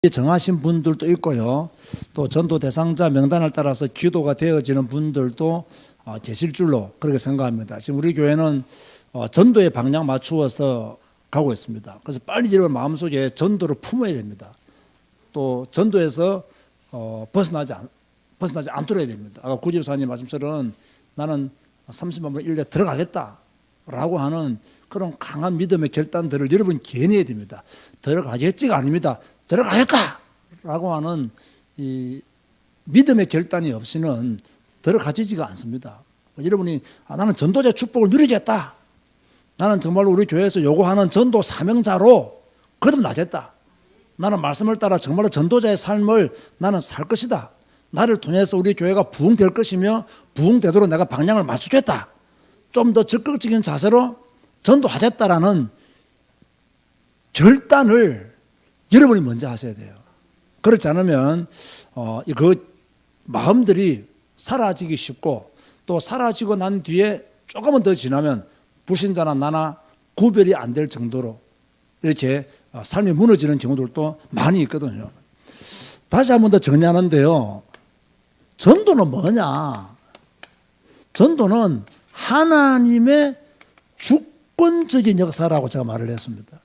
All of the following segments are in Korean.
정하신 분들도 있고요. 또 전도 대상자 명단을 따라서 기도가 되어지는 분들도 계실 줄로 그렇게 생각합니다. 지금 우리 교회는 전도의 방향 맞추어서 가고 있습니다. 그래서 빨리 여러분 마음속에 전도를 품어야 됩니다. 또 전도에서 벗어나지 않도록 해야 됩니다. 아까 구집사님 말씀처럼 나는 30만 번 1년 들어가겠다라고 하는 그런 강한 믿음의 결단들을 여러분 개인해야 됩니다. 들어가겠지가 아닙니다. 들어가겠다라고 하는 이 믿음의 결단이 없이는 들어가지지가 않습니다. 여러분이 나는 전도자 축복을 누리겠다. 나는 정말로 우리 교회에서 요구하는 전도 사명자로 거듭나겠다. 나는 말씀을 따라 정말로 전도자의 삶을 나는 살 것이다. 나를 통해서 우리 교회가 부흥될 것이며 부흥되도록 내가 방향을 맞추겠다. 좀 더 적극적인 자세로 전도하겠다라는 결단을 여러분이 먼저 하셔야 돼요. 그렇지 않으면 그 마음들이 사라지기 쉽고 또 사라지고 난 뒤에 조금은 더 지나면 불신자나 나나 구별이 안 될 정도로 이렇게 삶이 무너지는 경우들도 많이 있거든요. 다시 한 번 더 정리하는데요. 전도는 뭐냐? 전도는 하나님의 주권적인 역사라고 제가 말을 했습니다.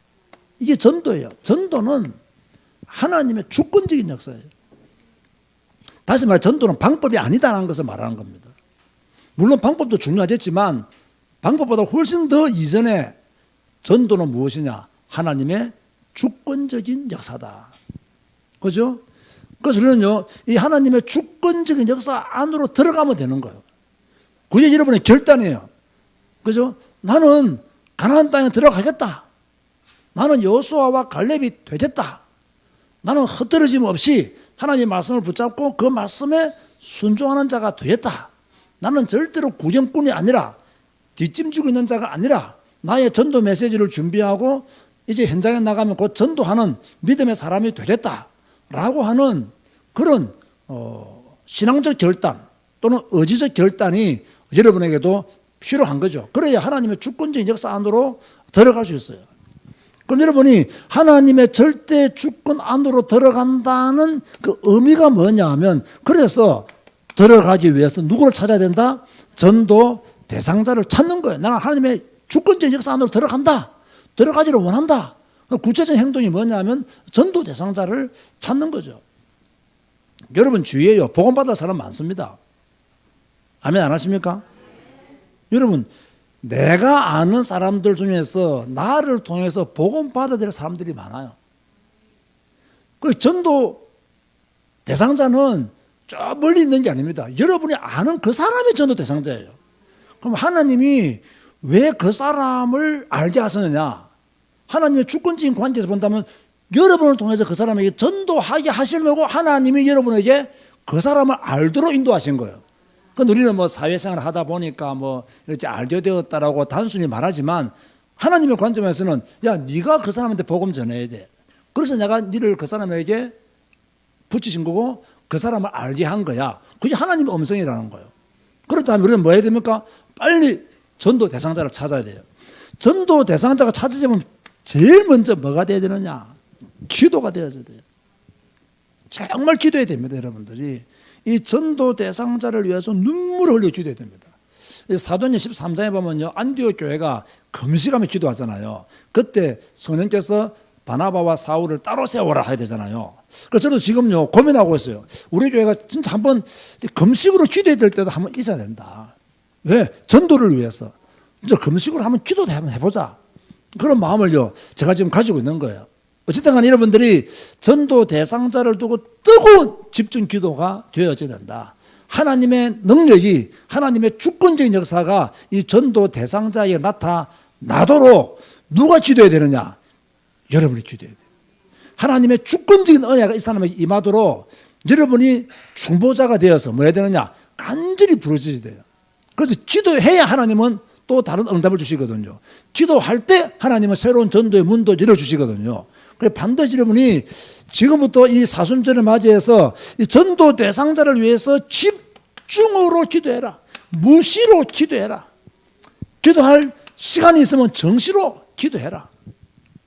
이게 전도예요. 전도는 하나님의 주권적인 역사예요. 다시 말해 전도는 방법이 아니다라는 것을 말하는 겁니다. 물론 방법도 중요하겠지만 방법보다 훨씬 더 이전에 전도는 무엇이냐? 하나님의 주권적인 역사다. 그죠? 그래서 우리는요, 이 하나님의 주권적인 역사 안으로 들어가면 되는 거예요. 그게 여러분의 결단이에요. 그죠? 나는 가나안 땅에 들어가겠다. 나는 여호수아와 갈렙이 되겠다. 나는 흩어짐 없이 하나님의 말씀을 붙잡고 그 말씀에 순종하는 자가 되겠다. 나는 절대로 구경꾼이 아니라 뒷짐지고 있는 자가 아니라 나의 전도 메시지를 준비하고 이제 현장에 나가면 곧 전도하는 믿음의 사람이 되겠다라고 하는 그런 신앙적 결단 또는 의지적 결단이 여러분에게도 필요한 거죠. 그래야 하나님의 주권적인 역사 안으로 들어갈 수 있어요. 그럼 여러분이 하나님의 절대 주권 안으로 들어간다는 그 의미가 뭐냐 하면 그래서 들어가기 위해서 누구를 찾아야 된다? 전도 대상자를 찾는 거예요. 나는 하나님의 주권적인 역사 안으로 들어간다. 들어가기를 원한다. 구체적인 행동이 뭐냐 하면 전도 대상자를 찾는 거죠. 여러분 주위에요. 복음받을 사람 많습니다. 아멘 안 하십니까? 여러분 내가 아는 사람들 중에서 나를 통해서 복음 받아야 될 사람들이 많아요. 그 전도 대상자는 저 멀리 있는 게 아닙니다. 여러분이 아는 그 사람이 전도 대상자예요. 그럼 하나님이 왜 그 사람을 알게 하셨느냐? 하나님의 주권적인 관계에서 본다면 여러분을 통해서 그 사람에게 전도하게 하시려고 하나님이 여러분에게 그 사람을 알도록 인도하신 거예요. 그건 우리는 뭐 사회생활을 하다 보니까 뭐 이렇게 알게 되었다라고 단순히 말하지만 하나님의 관점에서는 야, 네가 그 사람한테 복음 전해야 돼. 그래서 내가 너를 그 사람에게 붙이신 거고 그 사람을 알게 한 거야. 그게 하나님의 음성이라는 거예요. 그렇다면 우리는 뭐 해야 됩니까? 빨리 전도 대상자를 찾아야 돼요. 전도 대상자가 찾으려면 제일 먼저 뭐가 돼야 되느냐? 기도가 되어야 돼요. 정말 기도해야 됩니다, 여러분들이. 이 전도 대상자를 위해서 눈물을 흘려 기도해야 됩니다. 사도행전 13장에 보면요, 안디옥 교회가 금식하며 기도하잖아요. 그때 성령께서 바나바와 사울을 따로 세워라 해야 되잖아요. 그래서 저도 지금요 고민하고 있어요. 우리 교회가 진짜 한번 금식으로 기도해야 될 때도 한번 있어야 된다. 왜? 전도를 위해서. 진짜 금식으로 한번 기도도 한번 해보자. 그런 마음을요 제가 지금 가지고 있는 거예요. 어쨌든 간에 여러분들이 전도 대상자를 두고 뜨거운 집중 기도가 되어져야 된다. 하나님의 능력이 하나님의 주권적인 역사가 이 전도 대상자에게 나타나도록 누가 기도해야 되느냐? 여러분이 기도해야 돼요. 하나님의 주권적인 은혜가 이 사람에게 임하도록 여러분이 중보자가 되어서 뭐 해야 되느냐? 간절히 부르짖어야 돼요. 그래서 기도해야 하나님은 또 다른 응답을 주시거든요. 기도할 때 하나님은 새로운 전도의 문도 열어주시거든요. 그래서 반드시 여러분이 지금부터 이 사순절을 맞이해서 이 전도 대상자를 위해서 집중으로 기도해라. 무시로 기도해라. 기도할 시간이 있으면 정시로 기도해라.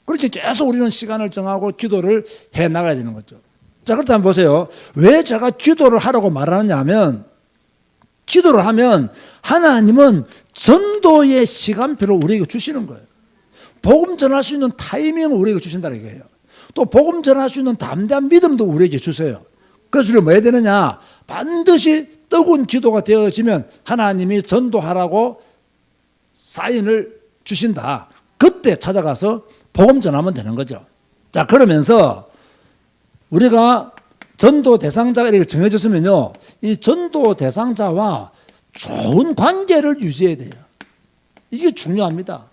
그렇게 계속 우리는 시간을 정하고 기도를 해 나가야 되는 거죠. 자, 그렇다면 보세요. 왜 제가 기도를 하라고 말하느냐 하면, 기도를 하면 하나님은 전도의 시간표를 우리에게 주시는 거예요. 복음 전할 수 있는 타이밍을 우리에게 주신다는 얘기예요. 또 복음 전할 수 있는 담대한 믿음도 우리에게 주세요. 그래서 우리가 뭐 해야 되느냐? 반드시 뜨거운 기도가 되어지면 하나님이 전도하라고 사인을 주신다. 그때 찾아가서 복음 전하면 되는 거죠. 자, 그러면서 우리가 전도 대상자가 이렇게 정해졌으면요, 이 전도 대상자와 좋은 관계를 유지해야 돼요. 이게 중요합니다.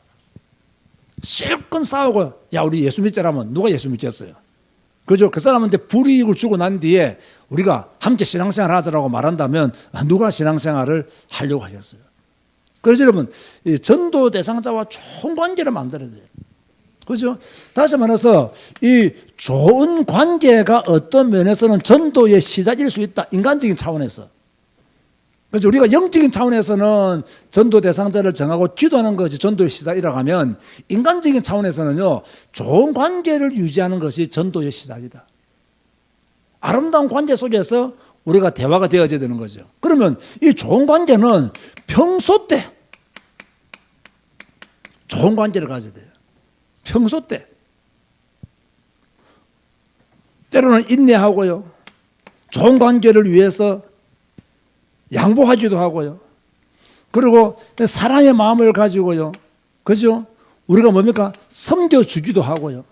실컷 싸우고, 야, 우리 예수 믿자라면 누가 예수 믿겠어요? 그죠? 그 사람한테 불이익을 주고 난 뒤에 우리가 함께 신앙생활 하자라고 말한다면 누가 신앙생활을 하려고 하겠어요? 그래서 여러분, 이 전도 대상자와 좋은 관계를 만들어야 돼요. 그죠? 다시 말해서 이 좋은 관계가 어떤 면에서는 전도의 시작일 수 있다. 인간적인 차원에서. 그래서 우리가 영적인 차원에서는 전도 대상자를 정하고 기도하는 것이 전도의 시작이라고 하면, 인간적인 차원에서는요, 좋은 관계를 유지하는 것이 전도의 시작이다. 아름다운 관계 속에서 우리가 대화가 되어져야 되는 거죠. 그러면 이 좋은 관계는 평소 때 좋은 관계를 가져야 돼요. 평소 때. 때로는 인내하고요, 좋은 관계를 위해서 양보하기도 하고요, 그리고 사랑의 마음을 가지고요, 그죠? 우리가 뭡니까? 섬겨주기도 하고요.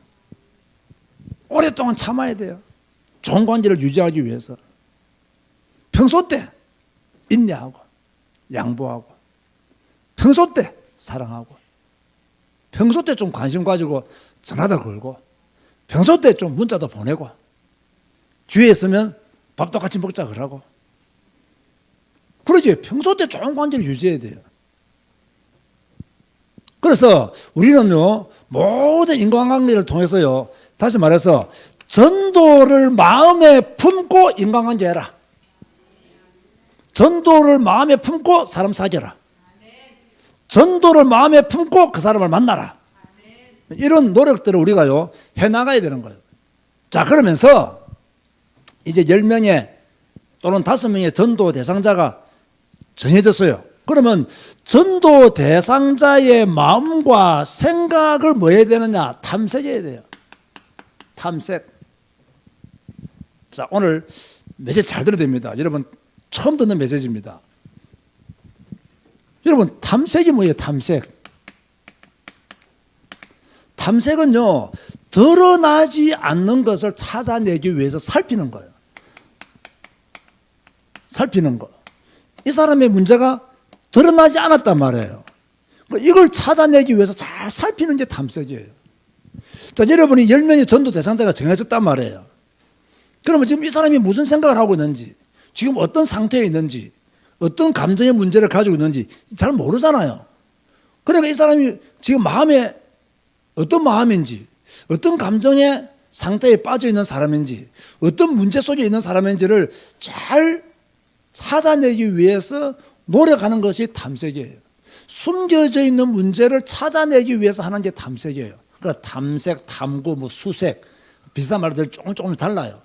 오랫동안 참아야 돼요. 좋은 관계를 유지하기 위해서. 평소 때 인내하고 양보하고, 평소 때 사랑하고, 평소 때 좀 관심 가지고 전화도 걸고, 평소 때 좀 문자도 보내고, 기회 있으면 밥도 같이 먹자 그러고. 그러지. 평소 때 좋은 관계를 유지해야 돼요. 그래서 우리는요, 모든 인간관계를 통해서요, 다시 말해서 전도를 마음에 품고 인간관계 해라. 전도를 마음에 품고 사람 사귀라. 전도를 마음에 품고 그 사람을 만나라. 이런 노력들을 우리가요, 해나가야 되는 거예요. 자, 그러면서 이제 10명의 또는 5명의 전도 대상자가 정해졌어요. 그러면 전도 대상자의 마음과 생각을 뭐 해야 되느냐? 탐색해야 돼요. 탐색. 자, 오늘 메시지 잘 들어야 됩니다. 여러분, 처음 듣는 메시지입니다. 여러분, 탐색이 뭐예요? 탐색. 탐색은요, 드러나지 않는 것을 찾아내기 위해서 살피는 거예요. 살피는 거. 이 사람의 문제가 드러나지 않았단 말이에요. 이걸 찾아내기 위해서 잘 살피는 게 탐색이에요. 자, 여러분이 10명의 전도 대상자가 정해졌단 말이에요. 그러면 지금 이 사람이 무슨 생각을 하고 있는지, 지금 어떤 상태에 있는지, 어떤 감정의 문제를 가지고 있는지 잘 모르잖아요. 그러니까 이 사람이 지금 마음에 어떤 마음인지, 어떤 감정의 상태에 빠져 있는 사람인지, 어떤 문제 속에 있는 사람인지를 잘 찾아내기 위해서 노력하는 것이 탐색이에요. 숨겨져 있는 문제를 찾아내기 위해서 하는 게 탐색이에요. 그러니까 탐색, 탐구, 뭐 수색, 비슷한 말들 조금 달라요.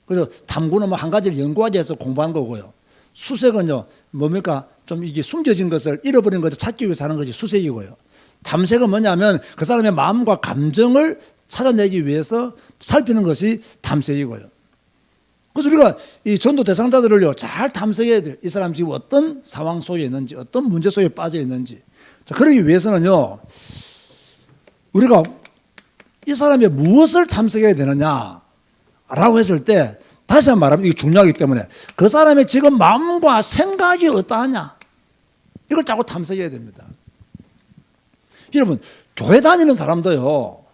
그래서 탐구는 뭐 한 가지를 연구하기 위해서 공부한 거고요. 수색은요, 뭡니까? 좀 이게 숨겨진 것을, 잃어버린 것을 찾기 위해서 하는 것이 수색이고요. 탐색은 뭐냐면 그 사람의 마음과 감정을 찾아내기 위해서 살피는 것이 탐색이고요. 그래서 우리가 이 전도 대상자들을요, 잘 탐색해야 돼요. 이 사람 지금 어떤 상황 속에 있는지, 어떤 문제 속에 빠져 있는지. 자, 그러기 위해서는요, 우리가 이 사람의 무엇을 탐색해야 되느냐라고 했을 때, 다시 한번 말하면 이게 중요하기 때문에 그 사람의 지금 마음과 생각이 어떠하냐, 이걸 자꾸 탐색해야 됩니다. 여러분, 교회 다니는 사람도요,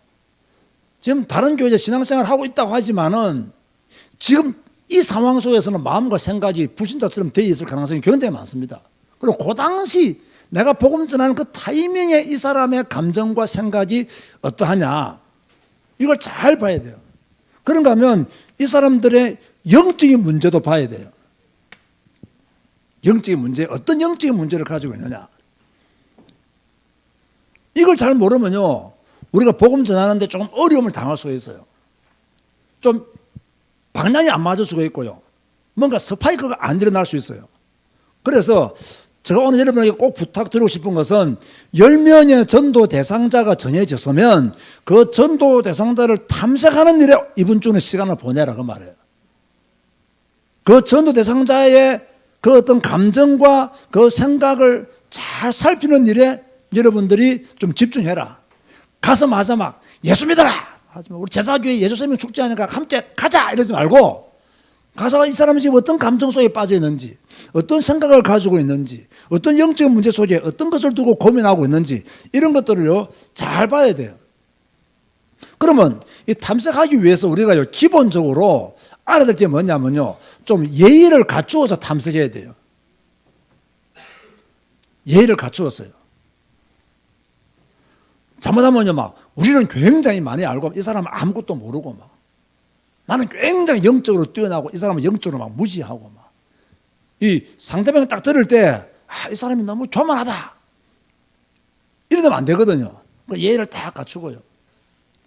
지금 다른 교회에 신앙생활을 하고 있다고 하지만은 지금 이 상황 속에서는 마음과 생각이 불신자처럼 되어 있을 가능성이 굉장히 많습니다. 그리고 그 당시 내가 복음 전하는 그 타이밍에 이 사람의 감정과 생각이 어떠하냐, 이걸 잘 봐야 돼요. 그런가 하면 이 사람들의 영적인 문제도 봐야 돼요. 영적인 문제, 어떤 영적인 문제를 가지고 있느냐. 이걸 잘 모르면요, 우리가 복음 전하는데 조금 어려움을 당할 수가 있어요. 좀 방향이 안 맞을 수가 있고요. 뭔가 스파이크가 안 일어날 수 있어요. 그래서 제가 오늘 여러분에게 꼭 부탁드리고 싶은 것은 10명의 전도 대상자가 정해졌으면 그 전도 대상자를 탐색하는 일에 이번 주는 시간을 보내라고 말해요. 그 전도 대상자의 그 어떤 감정과 그 생각을 잘 살피는 일에 여러분들이 좀 집중해라. 가서 마저 막 예수 믿어라. 우리 제사교회 예수 생명 축제하니까 함께 가자 이러지 말고 가서 이 사람이 지금 어떤 감정 속에 빠져 있는지, 어떤 생각을 가지고 있는지, 어떤 영적인 문제 속에 어떤 것을 두고 고민하고 있는지 이런 것들을요 잘 봐야 돼요. 그러면 이 탐색하기 위해서 우리가요 기본적으로 알아야 될 게 뭐냐면요, 좀 예의를 갖추어서 탐색해야 돼요. 예의를 갖추었어요. 잘못하면요 막 우리는 굉장히 많이 알고 이 사람은 아무것도 모르고 막 나는 굉장히 영적으로 뛰어나고 이 사람은 영적으로 막 무지하고 막 이 상대방이 딱 들을 때 이 사람이 너무 교만하다 이러면 안 되거든요. 예의를 다 갖추고요.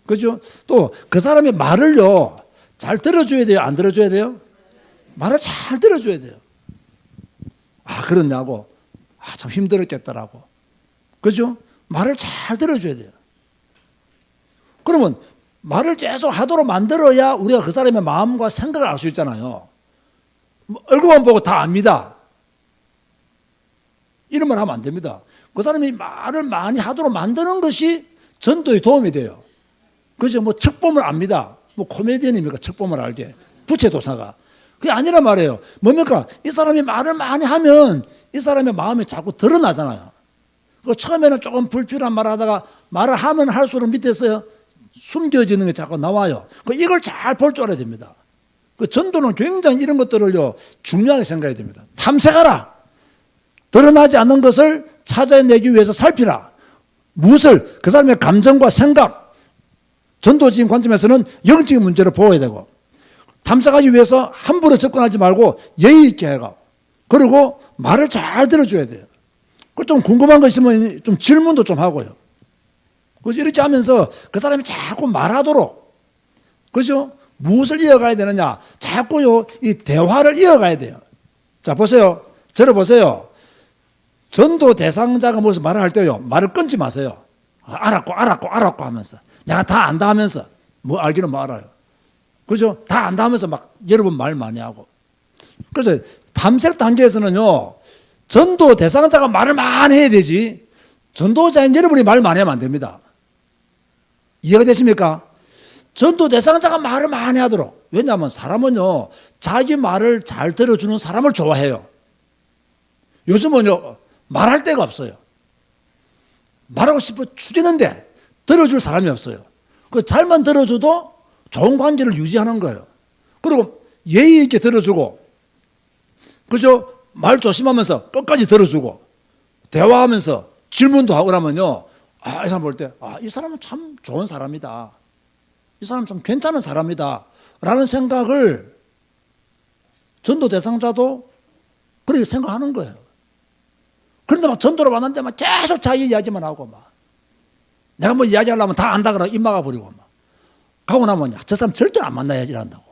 그죠? 또 그 사람의 말을요 잘 들어줘야 돼요, 안 들어줘야 돼요? 말을 잘 들어줘야 돼요. 그러냐고, 참 힘들었겠더라고. 그죠? 말을 잘 들어줘야 돼요. 그러면 말을 계속 하도록 만들어야 우리가 그 사람의 마음과 생각을 알 수 있잖아요. 얼굴만 보고 다 압니다. 이런 말 하면 안 됩니다. 그 사람이 말을 많이 하도록 만드는 것이 전도에 도움이 돼요. 그죠? 척범을 압니다. 코미디언입니까? 척범을 알게. 부채도사가. 그게 아니란 말이에요. 뭡니까? 이 사람이 말을 많이 하면 이 사람의 마음이 자꾸 드러나잖아요. 처음에는 조금 불필요한 말 하다가 말을 하면 할수록 밑에서 숨겨지는 게 자꾸 나와요. 이걸 잘 볼 줄 알아야 됩니다. 전도는 굉장히 이런 것들을요, 중요하게 생각해야 됩니다. 탐색하라. 드러나지 않는 것을 찾아내기 위해서 살피라. 무엇을? 그 사람의 감정과 생각. 전도적인 관점에서는 영적인 문제를 보호해야 되고, 탐색하기 위해서 함부로 접근하지 말고 예의 있게 해가. 그리고 말을 잘 들어줘야 돼요. 좀 궁금한 거 있으면 좀 질문도 좀 하고요. 그죠? 이렇게 하면서 그 사람이 자꾸 말하도록, 그죠? 무엇을 이어가야 되느냐? 자꾸요, 이 대화를 이어가야 돼요. 자, 보세요. 저를 보세요. 전도 대상자가 무슨 말을 할 때요, 말을 끊지 마세요. 알았고 하면서. 내가 다 안다 하면서. 알기는 알아요. 그죠? 다 안다 하면서 막 여러분 말 많이 하고. 그래서 탐색 단계에서는요, 전도 대상자가 말을 많이 해야 되지, 전도자인 여러분이 말 많이 하면 안 됩니다. 이해가 되십니까? 전도 대상자가 말을 많이 하도록. 왜냐하면 사람은요, 자기 말을 잘 들어주는 사람을 좋아해요. 요즘은요, 말할 데가 없어요. 말하고 싶어 죽겠는데 들어줄 사람이 없어요. 잘만 들어줘도 좋은 관계를 유지하는 거예요. 그리고 예의 있게 들어주고, 그죠? 말 조심하면서 끝까지 들어주고, 대화하면서 질문도 하고 나면요, 이 사람 볼 때, 이 사람은 참 좋은 사람이다. 이 사람 참 괜찮은 사람이다. 라는 생각을 전도 대상자도 그렇게 생각하는 거예요. 그런데 막 전도를 받는데 막 계속 자기 이야기만 하고 막, 내가 이야기하려면 다 안다 그러고 입 막아버리고 막, 가고 나면 저 사람 절대 안 만나야지 한다고.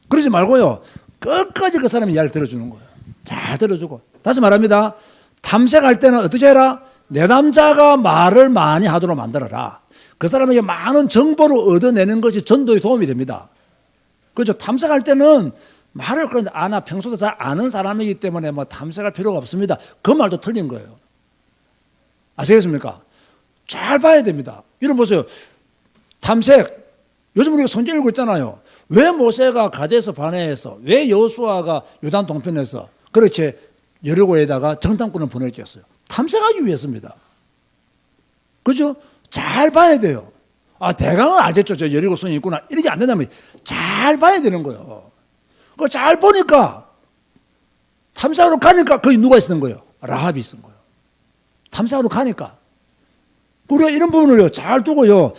그러지 말고요, 끝까지 그 사람의 이야기를 들어주는 거예요. 잘 들어주고. 다시 말합니다. 탐색할 때는 어떻게 해라? 내 남자가 말을 많이 하도록 만들어라. 그 사람에게 많은 정보를 얻어내는 것이 전도에 도움이 됩니다. 그렇죠? 탐색할 때는 말을 그런데 나 평소도 잘 아는 사람이기 때문에 탐색할 필요가 없습니다. 그 말도 틀린 거예요. 아시겠습니까? 잘 봐야 됩니다. 이런 보세요. 탐색. 요즘 우리가 성경 읽고 있잖아요. 왜 모세가 가데스 바네에서, 왜 여호수아가 요단 동편에서 그렇게 여리고에다가 정탐꾼을 보냈겠어요? 탐색하기 위해서입니다. 그죠? 잘 봐야 돼요. 대강은 알겠죠. 저 여리고성이 있구나. 이렇게 안 된다면 잘 봐야 되는 거예요. 잘 보니까, 탐색하러 가니까 거기 누가 있는 거예요? 라합이 있는 거예요. 탐색하러 가니까. 우리가 이런 부분을요, 잘 두고요.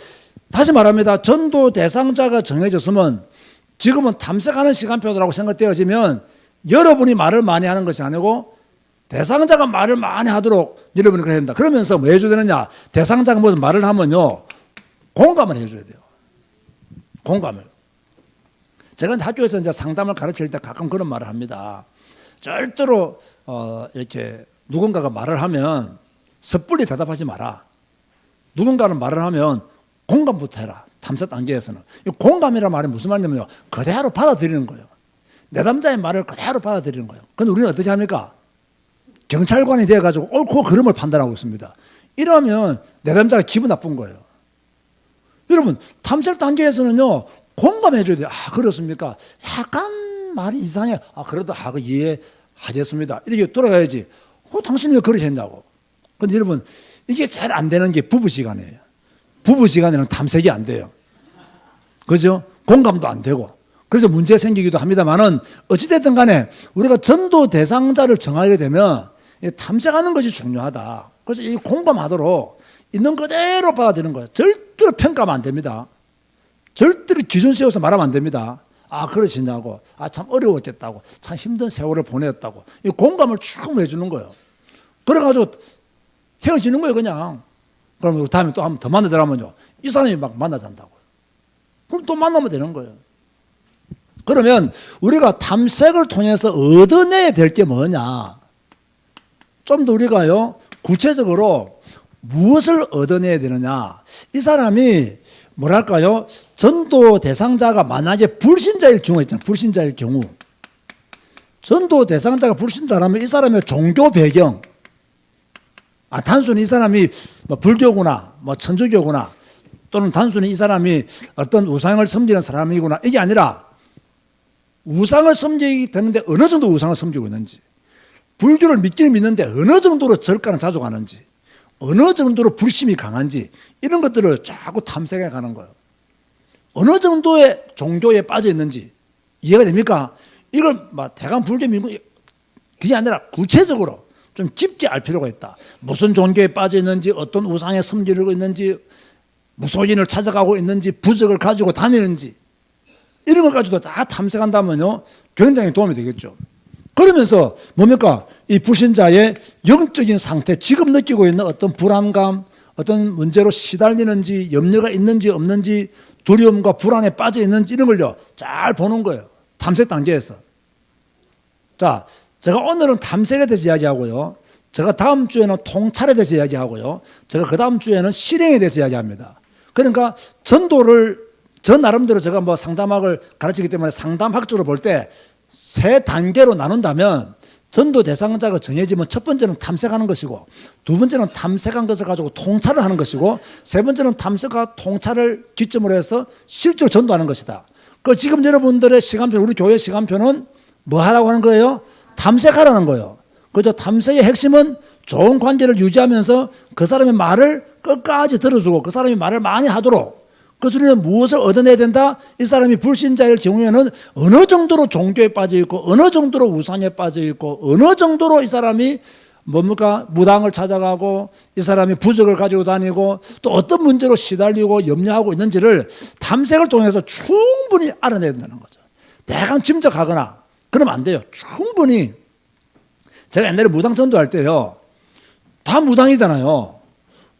다시 말합니다. 전도 대상자가 정해졌으면 지금은 탐색하는 시간표라고 생각되어지면 여러분이 말을 많이 하는 것이 아니고 대상자가 말을 많이 하도록 여러분이 그래야 된다. 그러면서 뭐 해줘야 되느냐? 대상자가 무슨 말을 하면요, 공감을 해줘야 돼요. 공감을. 제가 학교에서 이제 상담을 가르칠 때 가끔 그런 말을 합니다. 절대로 이렇게 누군가가 말을 하면 섣불리 대답하지 마라. 누군가는 말을 하면 공감부터 해라. 탐색 단계에서는. 이 공감이라는 말이 무슨 말이냐면요, 그대로 받아들이는 거예요. 내담자의 말을 그대로 받아들이는 거예요. 그런데 우리는 어떻게 합니까? 경찰관이 되어가지고 옳고 그름을 판단하고 있습니다. 이러면 내담자가 기분 나쁜 거예요. 여러분, 탐색 단계에서는요, 공감해줘야 돼요. 아, 그렇습니까? 약간 말이 이상해. 아, 그래도 그 이해하겠습니다. 이렇게 돌아가야지. 당신이 왜 그렇게 했냐고. 근데 여러분, 이게 잘 안 되는 게 부부 시간이에요. 부부 시간에는 탐색이 안 돼요. 그죠? 공감도 안 되고. 그래서 문제 생기기도 합니다만은 어찌됐든 간에 우리가 전도 대상자를 정하게 되면 탐색하는 것이 중요하다. 그래서 이 공감하도록 있는 그대로 받아들이는 거예요. 절대로 평가하면 안 됩니다. 절대로 기준 세워서 말하면 안 됩니다. 아, 그러시냐고. 아, 참 어려웠겠다고. 참 힘든 세월을 보냈다고. 이 공감을 충분히 해주는 거예요. 그래가지고 헤어지는 거예요, 그냥. 그럼 다음에 또 한 번 더 만나자라면요, 이 사람이 막 만나잔다고요. 그럼 또 만나면 되는 거예요. 그러면 우리가 탐색을 통해서 얻어내야 될 게 뭐냐? 좀 더 우리가요, 구체적으로 무엇을 얻어내야 되느냐? 이 사람이 뭐랄까요? 전도 대상자가 만약에 불신자일 경우 있잖아요. 불신자일 경우. 전도 대상자가 불신자라면 이 사람의 종교 배경, 단순히 이 사람이 뭐 불교구나, 뭐 천주교구나, 또는 단순히 이 사람이 어떤 우상을 섬기는 사람이구나, 이게 아니라 우상을 섬기게 되는데 어느 정도 우상을 섬기고 있는지, 불교를 믿기는 믿는데 어느 정도로 절간을 자주 가는지, 어느 정도로 불심이 강한지, 이런 것들을 자꾸 탐색해 가는 거예요. 어느 정도의 종교에 빠져 있는지 이해가 됩니까? 이걸 막 대강 불교 믿고 그게 아니라 구체적으로 좀 깊게 알 필요가 있다. 무슨 종교에 빠져 있는지, 어떤 우상에 섬기고 있는지, 무속인을 찾아가고 있는지, 부적을 가지고 다니는지, 이런 걸 가지고 다 탐색한다면요, 굉장히 도움이 되겠죠. 그러면서 뭡니까? 이 불신자의 영적인 상태, 지금 느끼고 있는 어떤 불안감, 어떤 문제로 시달리는지, 염려가 있는지 없는지, 두려움과 불안에 빠져 있는지, 이런 걸요, 잘 보는 거예요. 탐색 단계에서. 자, 제가 오늘은 탐색에 대해서 이야기하고요, 제가 다음 주에는 통찰에 대해서 이야기하고요, 제가 그 다음 주에는 실행에 대해서 이야기합니다. 그러니까 전도를 저 나름대로 제가 뭐 상담학을 가르치기 때문에 상담학적으로 볼 때 세 단계로 나눈다면, 전도 대상자가 정해지면 첫 번째는 탐색하는 것이고, 두 번째는 탐색한 것을 가지고 통찰을 하는 것이고, 세 번째는 탐색과 통찰을 기점으로 해서 실제로 전도하는 것이다. 그 지금 여러분들의 시간표, 우리 교회 시간표는 뭐 하라고 하는 거예요? 탐색하라는 거예요. 그죠? 탐색의 핵심은 좋은 관계를 유지하면서 그 사람의 말을 끝까지 들어주고 그 사람이 말을 많이 하도록, 그 소리는 무엇을 얻어내야 된다? 이 사람이 불신자일 경우에는 어느 정도로 종교에 빠져 있고, 어느 정도로 우상에 빠져 있고, 어느 정도로 이 사람이 뭡니까? 무당을 찾아가고, 이 사람이 부적을 가지고 다니고, 또 어떤 문제로 시달리고 염려하고 있는지를 탐색을 통해서 충분히 알아내야 된다는 거죠. 대강 짐작하거나 그러면 안 돼요. 충분히. 제가 옛날에 무당 전도할 때요, 다 무당이잖아요.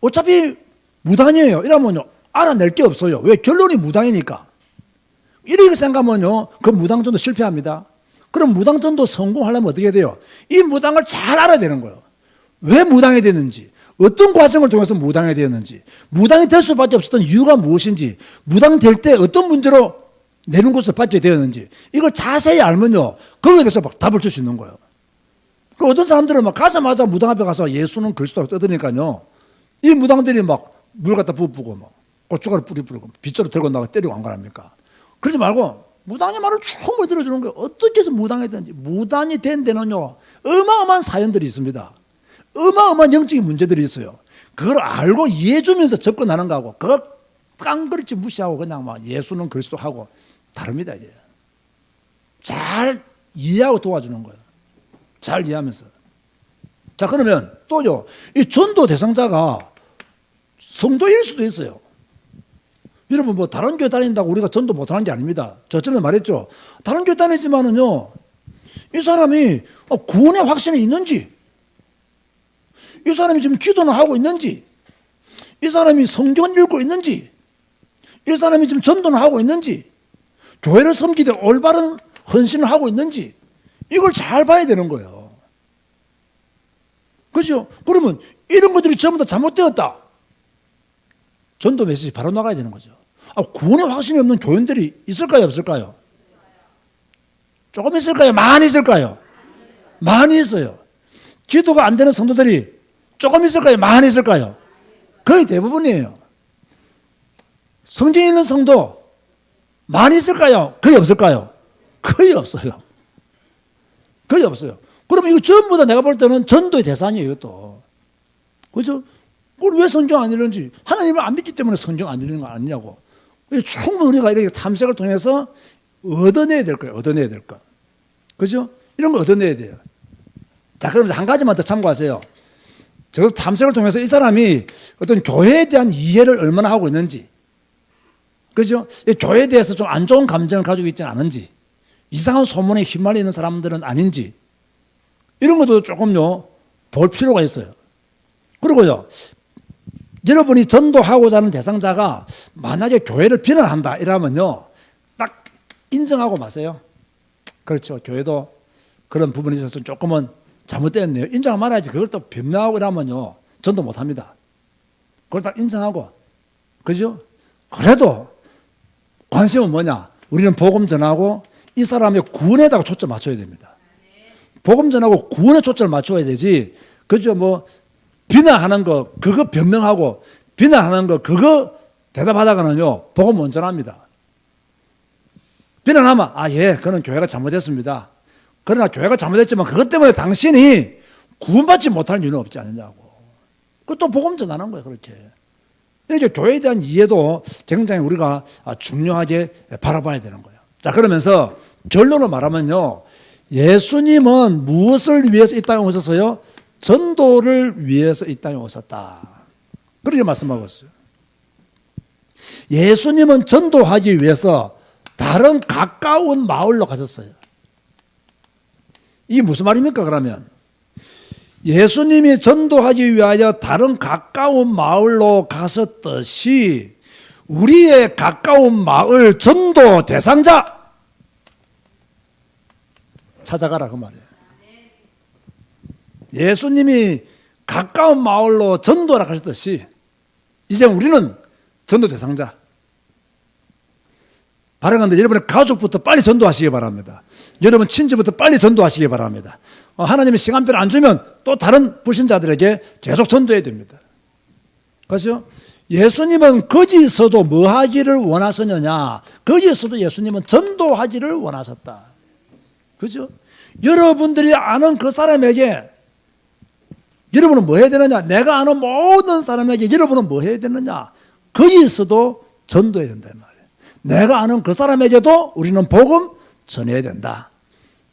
어차피 무당이에요. 이러면요, 알아낼 게 없어요. 왜? 결론이 무당이니까. 이렇게 생각하면요, 그 무당전도 실패합니다. 그럼 무당전도 성공하려면 어떻게 돼요? 이 무당을 잘 알아야 되는 거예요. 왜 무당이 되는지, 어떤 과정을 통해서 무당이 되었는지, 무당이 될 수밖에 없었던 이유가 무엇인지, 무당 될 때 어떤 문제로 내는 곳을 받게 되었는지, 이걸 자세히 알면요, 거기에 대해서 막 답을 줄 수 있는 거예요. 그 어떤 사람들은 막 가자마자 무당 앞에 가서 예수는 그리스도라고 떠드니까요, 이 무당들이 막 물 갖다 부어부고 막 고춧가루 뿌리고 빗자루 들고 나가 때리고 안 가랍니까? 그러지 말고 무당의 말을 충분히 들어주는 거예요. 어떻게 해서 무당이 되는지. 무당이 된 데는요, 어마어마한 사연들이 있습니다. 어마어마한 영적인 문제들이 있어요. 그걸 알고 이해해주면서 접근하는 거하고, 그걸 깡그리치 무시하고 그냥 막 예수는 그리스도 하고 다릅니다. 이제 잘 이해하고 도와주는 거예요. 잘 이해하면서. 자, 그러면 또요, 이 전도 대상자가 성도일 수도 있어요. 여러분, 뭐 다른 교회 다닌다고 우리가 전도 못하는 게 아닙니다. 저 전에 말했죠. 다른 교회 다니지만은요, 이 사람이 구원의 확신이 있는지, 이 사람이 지금 기도는 하고 있는지, 이 사람이 성경을 읽고 있는지, 이 사람이 지금 전도는 하고 있는지, 교회를 섬기되 올바른 헌신을 하고 있는지, 이걸 잘 봐야 되는 거예요. 그죠? 그러면 이런 것들이 전부 다 잘못되었다. 전도 메시지 바로 나가야 되는 거죠. 구원의 확신이 없는 교인들이 있을까요, 없을까요? 조금 있을까요? 많이 있을까요? 많이 있어요. 기도가 안 되는 성도들이 조금 있을까요? 많이 있을까요? 거의 대부분이에요. 성경에 있는 성도 많이 있을까요? 거의 없을까요? 거의 없어요. 거의 없어요. 그러면 이거 전부 다 내가 볼 때는 전도의 대상이에요, 또. 그죠? 그걸 왜 성경 안 읽는지. 하나님을 안 믿기 때문에 성경 안 읽는 거 아니냐고. 충분히 우리가 이렇게 탐색을 통해서 얻어내야 될 거예요, 얻어내야 될 거. 그죠? 이런 거 얻어내야 돼요. 자, 그럼 한 가지만 더 참고하세요. 저 탐색을 통해서 이 사람이 어떤 교회에 대한 이해를 얼마나 하고 있는지, 그죠? 이 교회에 대해서 좀 안 좋은 감정을 가지고 있지는 않은지, 이상한 소문에 휘말려 있는 사람들은 아닌지, 이런 것도 조금요, 볼 필요가 있어요. 그리고요, 여러분이 전도하고자 하는 대상자가 만약에 교회를 비난한다 이러면요, 딱 인정하고 마세요. 그렇죠. 교회도 그런 부분이 있어서 조금은 잘못됐네요. 인정하고 말아야지. 그걸 또 변명하고 이러면요, 전도 못 합니다. 그걸 딱 인정하고, 그죠? 그래도 관심은 뭐냐? 우리는 복음 전하고 이 사람의 구원에다가 초점 맞춰야 됩니다. 복음 전하고 구원에 초점을 맞춰야 되지, 그죠? 뭐, 비난하는 거, 그거 변명하고, 비난하는 거, 그거 대답하다가는요, 복음 못 전합니다. 비난하면, 예, 그는 교회가 잘못했습니다. 그러나 교회가 잘못했지만 그것 때문에 당신이 구원받지 못할 이유는 없지 않느냐고. 그것도 복음 전하는 거예요, 그렇게. 이제 교회에 대한 이해도 굉장히 우리가 중요하게 바라봐야 되는 거예요. 자, 그러면서 결론을 말하면요, 예수님은 무엇을 위해서 이 땅에 오셔서요? 전도를 위해서 이 땅에 오셨다. 그렇게 말씀하고 있어요. 예수님은 전도하기 위해서 다른 가까운 마을로 가셨어요. 이게 무슨 말입니까, 그러면? 예수님이 전도하기 위하여 다른 가까운 마을로 가셨듯이 우리의 가까운 마을 전도 대상자 찾아가라, 그 말이에요. 예수님이 가까운 마을로 전도하러 가셨듯이 이제 우리는 전도 대상자. 바라건대 여러분의 가족부터 빨리 전도하시기 바랍니다. 여러분 친지부터 빨리 전도하시기 바랍니다. 하나님이 시간표를 안 주면 또 다른 불신자들에게 계속 전도해야 됩니다. 그렇죠? 예수님은 거기서도 뭐 하기를 원하셨느냐? 거기서도 예수님은 전도하기를 원하셨다. 그렇죠? 여러분들이 아는 그 사람에게 여러분은 뭐 해야 되느냐? 내가 아는 모든 사람에게 여러분은 뭐 해야 되느냐? 거기서도 전도해야 된다 이 말이에요. 내가 아는 그 사람에게도 우리는 복음 전해야 된다.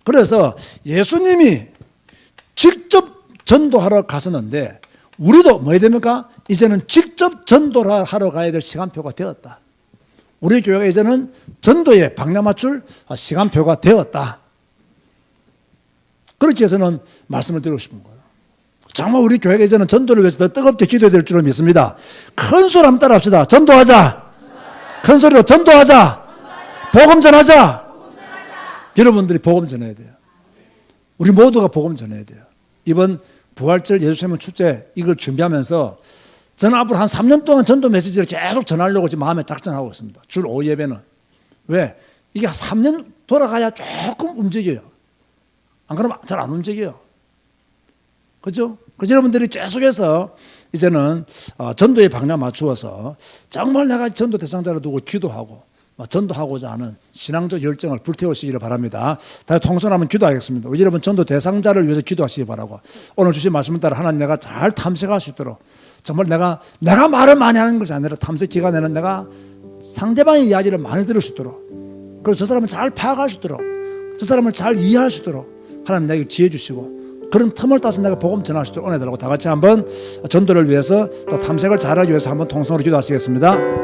그래서 예수님이 직접 전도하러 가셨는데 우리도 뭐 해야 됩니까? 이제는 직접 전도를 하러 가야 될 시간표가 되었다. 우리 교회가 이제는 전도에 방향 맞출 시간표가 되었다. 그렇게 해서는 말씀을 드리고 싶은 거예요. 정말 우리 교회가 이제는 전도를 위해서 더 뜨겁게 기도해야 될 줄을 믿습니다. 큰 소리 한번 따라 합시다. 전도하자. 큰 소리로 전도하자. 복음 전하자. 여러분들이 복음 전해야 돼요. 우리 모두가 복음 전해야 돼요. 이번 부활절 예수생명 축제 이걸 준비하면서 저는 앞으로 한 3년 동안 전도 메시지를 계속 전하려고 지금 마음에 작정하고 있습니다. 줄 5예배는. 왜? 이게 3년 돌아가야 조금 움직여요. 안 그러면 잘 안 움직여요. 그렇죠? 그래서 여러분들이 계속해서 이제는 전도의 방향 맞추어서 정말 내가 전도 대상자를 두고 기도하고 전도하고자 하는 신앙적 열정을 불태우시기를 바랍니다. 다시 통성하면 기도하겠습니다. 여러분 전도 대상자를 위해서 기도하시기 바라고 오늘 주신 말씀을 따라 하나님 내가 잘 탐색할 수 있도록 정말 내가 말을 많이 하는 것이 아니라 탐색 기간에는 내가 상대방의 이야기를 많이 들을 수 있도록 그래서 저 사람을 잘 파악할 수 있도록 저 사람을 잘 이해할 수 있도록 하나님 내게 지혜 주시고 그런 틈을 따서 내가 복음 전할 수 있도록 은혜 달라고 다 같이 한번 전도를 위해서 또 탐색을 잘하기 위해서 한번 통성으로 기도하시겠습니다.